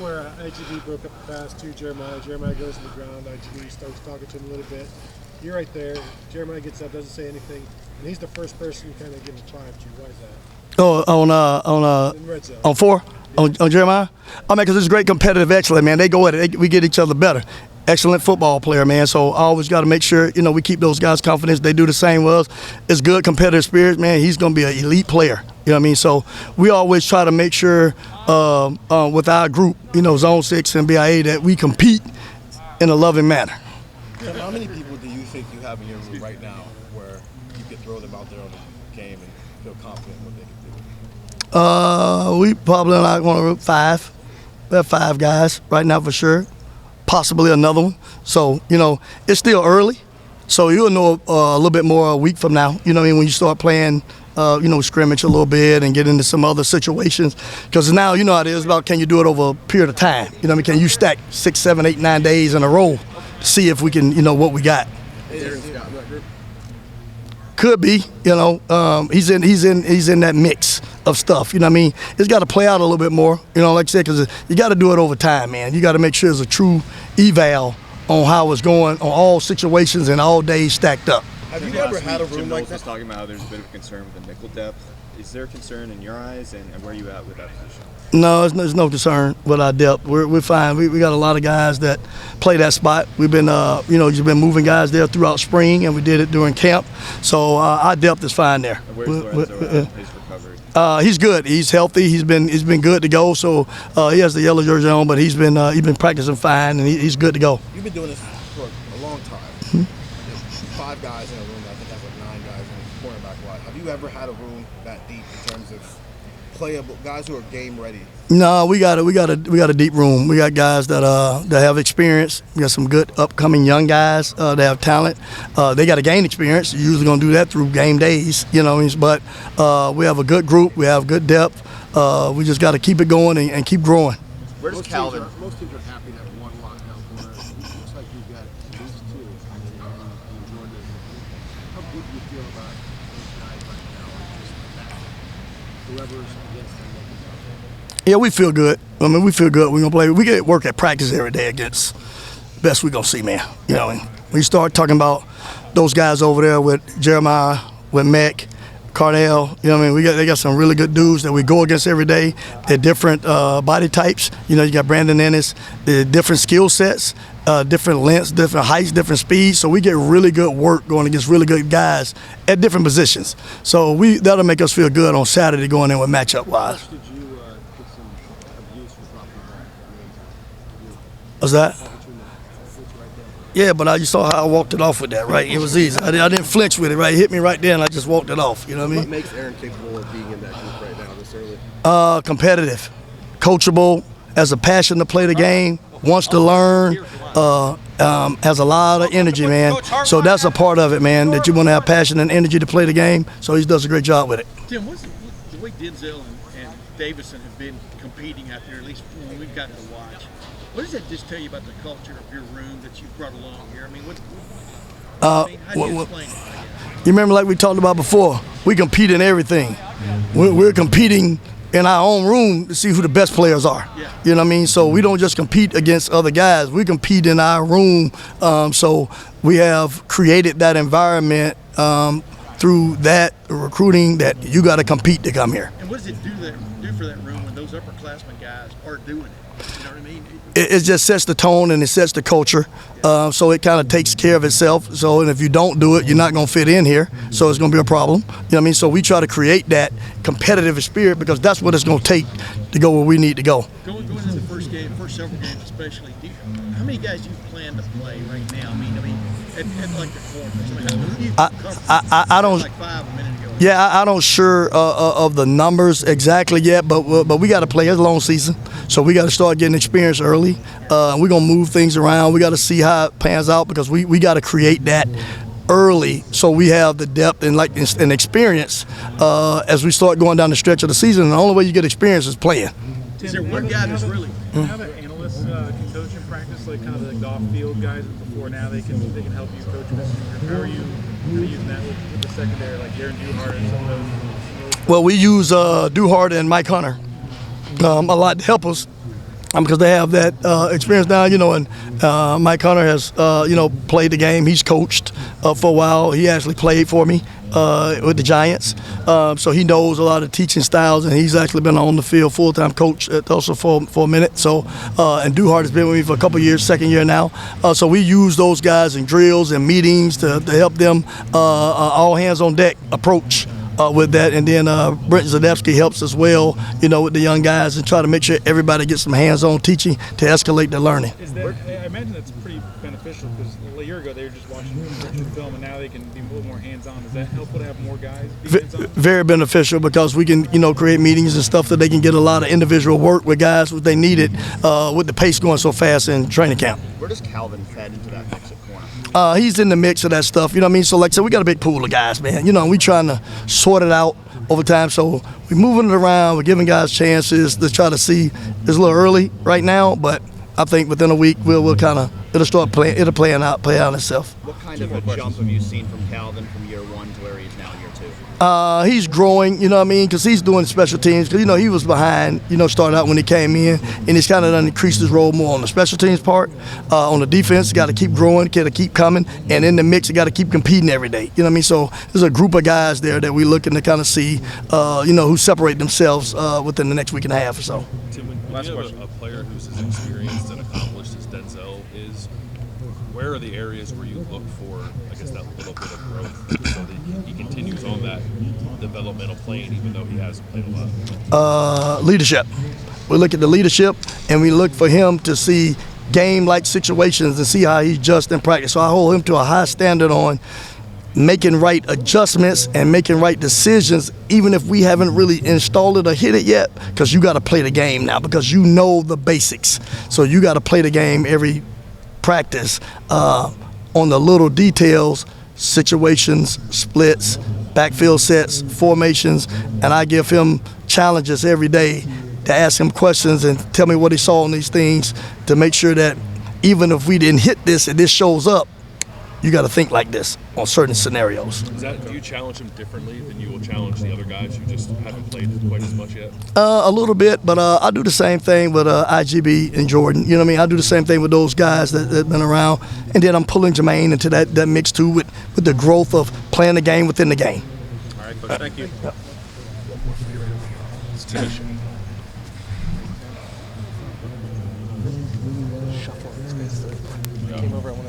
where IGB broke up the pass to Jeremiah. Jeremiah goes to the ground. IGB starts talking to him a little bit. You're right there. Jeremiah gets up, doesn't say anything, and he's the first person kind of getting five to you. Why is that? Oh, In red zone. on 4? On Jeremiah? I mean, because it's great competitive excellence, man. They go at it. We get each other better. Excellent football player, man. So I always got to make sure, we keep those guys' confidence. They do the same with us. It's good competitive spirit, man. He's going to be an elite player. You know what I mean? So we always try to make sure with our group, Zone 6 and BIA, that we compete in a loving manner. Tim, how many people do you think you have in your room right now where you could throw them out there on the game and feel confident in what they can do? We probably like one of 5. We have 5 guys right now for sure. Possibly another one. So, it's still early. So you'll know a little bit more a week from now. You know what I mean? When you start playing, scrimmage a little bit and get into some other situations. Because now, you know how it is about can you do it over a period of time? You know what I mean? Can you stack 6, 7, 8, 9 days in a row to see if we can, what we got? Could be, he's in that mix of stuff. You know what I mean? It's got to play out a little bit more. Like I said, because you got to do it over time, man. You got to make sure it's a true eval on how it's going on all situations and all days stacked up. Have you ever had a room like that? Talking about how there's a bit of concern with the nickel depth. Is there concern in your eyes, and where are you at with that position? No, there's no concern with our depth. We're fine. We got a lot of guys that play that spot. We've been, just been moving guys there throughout spring, and we did it during camp. So our depth is fine there. And where's Lorenzo at his recovery? He's good. He's healthy. He's been good to go. So he has the yellow jersey on, but he's been practicing fine, and he's good to go. You've been doing this for a long time. Mm-hmm. There's 5 guys in a room. I think that's like 9 guys in cornerback wide. Have you ever had a room that deep in terms of playable guys who are game ready? No, we got a deep room. We got guys that have experience. We got some good upcoming young guys that have talent. They got to gain experience. You're usually gonna do that through game days, But we have a good group. We have good depth. We just got to keep it going and keep growing. Where does Calvin? Most teams are happy to have one lockdown corner. It looks like you've got at least 2. How good do you feel about those guys right now? Just that whoever's against them. Yeah, we feel good. I mean, we feel good. We're going to play. We get work at practice every day against best we're going to see, man. When you start talking about those guys over there with Jeremiah, with Mac, Cardell, they got some really good dudes that we go against every day. They're different body types. You got Brandon Ennis, they're different skill sets, different lengths, different heights, different speeds. So we get really good work going against really good guys at different positions. So that'll make us feel good on Saturday going in with matchup-wise. What's that? Yeah, but you saw how I walked it off with that, right? It was easy. I didn't flinch with it, right? It hit me right there, and I just walked it off. You know what I mean? What makes Aaron capable of being in that group right now this early? Competitive, coachable, has a passion to play the game, wants to learn, has a lot of energy, man. So that's a part of it, man, that you want to have passion and energy to play the game. So he does a great job with it. Tim, what's the way Denzel and Davison have been competing out there, at least when we've gotten to watch? What does that just tell you about the culture of your room that you've brought along here? I mean, how do you explain it? You remember, like we talked about before, we compete in everything. We're competing in our own room to see who the best players are. Yeah. You know what I mean? So we don't just compete against other guys. We compete in our room. So we have created that environment through that recruiting that you got to compete to come here. And what does it do for that room when those upperclassmen guys are doing it? You know what I mean? It just sets the tone and it sets the culture. So it kind of takes care of itself. So and if you don't do it, you're not going to fit in here. So it's going to be a problem. You know what I mean? So we try to create that competitive spirit because that's what it's going to take to go where we need to go. Going into the first several games especially, how many guys do you plan to play right now? I mean, at like the corners. I don't. Like 5 a minute ago. Yeah, I don't sure of the numbers exactly yet, but we got to play. It's a long season, so we got to start getting experience early. We're gonna move things around. We got to see how it pans out because we got to create that early so we have the depth and experience as we start going down the stretch of the season. And the only way you get experience is playing. Is there one guy that's really? Do you have an analyst can coach in practice, like kind of the off-field guys before now they can help you coach this? How are you using that with the secondary, like Aaron Duhart and some of those? Well, we use Duhart and Mike Hunter a lot to help us because they have that experience now, and Mike Hunter has, played the game. He's coached for a while. He actually played for me with the Giants, so he knows a lot of teaching styles, and he's actually been on the field full-time coach at Tulsa for a minute. So, and Duhart has been with me for a couple of years, second year now. So we use those guys in drills and meetings to help them all hands on deck approach with that, and then Brent Zadevsky helps as well, with the young guys and try to make sure everybody gets some hands-on teaching to escalate their learning. I imagine that's pretty beneficial because a year ago they were just watching film, and now they can be a little more hands-on. Is that helpful to have more guys be hands-on? Very beneficial because we can, create meetings and stuff that they can get a lot of individual work with guys what they needed with the pace going so fast in training camp. Where does Calvin fit into that mix at corner? He's in the mix of that stuff, you know what I mean? So, like I said, we got a big pool of guys, man. We trying to sort it out over time. So we're moving it around. We're giving guys chances to try to see. It's a little early right now, but I think within a week we'll kind of it'll start playing. It'll play out itself. What kind of a jump have you seen from Calvin from year one to where he is now in year two? He's growing, you know what I mean, because he's doing special teams. Because he was behind, started out when he came in, and he's kind of done increased his role more on the special teams part. On the defense, got to keep growing, got to keep coming, and in the mix, you got to keep competing every day. You know what I mean? So there's a group of guys there that we're looking to kind of see, who separate themselves within the next week and a half or so. Tim, when you have a player who's as experienced and accomplished as Denzel is, where are the areas where you look for, I guess, that little bit of growth so that he continues on that developmental plane even though he hasn't played a lot? Leadership. We look at the leadership, and we look for him to see game-like situations and see how he adjusts in practice. So I hold him to a high standard on making right adjustments and making right decisions, even if we haven't really installed it or hit it yet, because you got to play the game now because you know the basics. So you got to play the game every practice on the little details, situations, splits, backfield sets, formations, and I give him challenges every day to ask him questions and tell me what he saw on these things to make sure that even if we didn't hit this and this shows up, you got to think like this on certain scenarios. Do you challenge him differently than you will challenge the other guys who just haven't played quite as much yet? A little bit, but I do the same thing with IGB and Jordan. You know what I mean? I do the same thing with those guys that have been around. And then I'm pulling Jermaine into that mix too with the growth of playing the game within the game. All right, Coach, thank you. It's Tish. Came over, I want to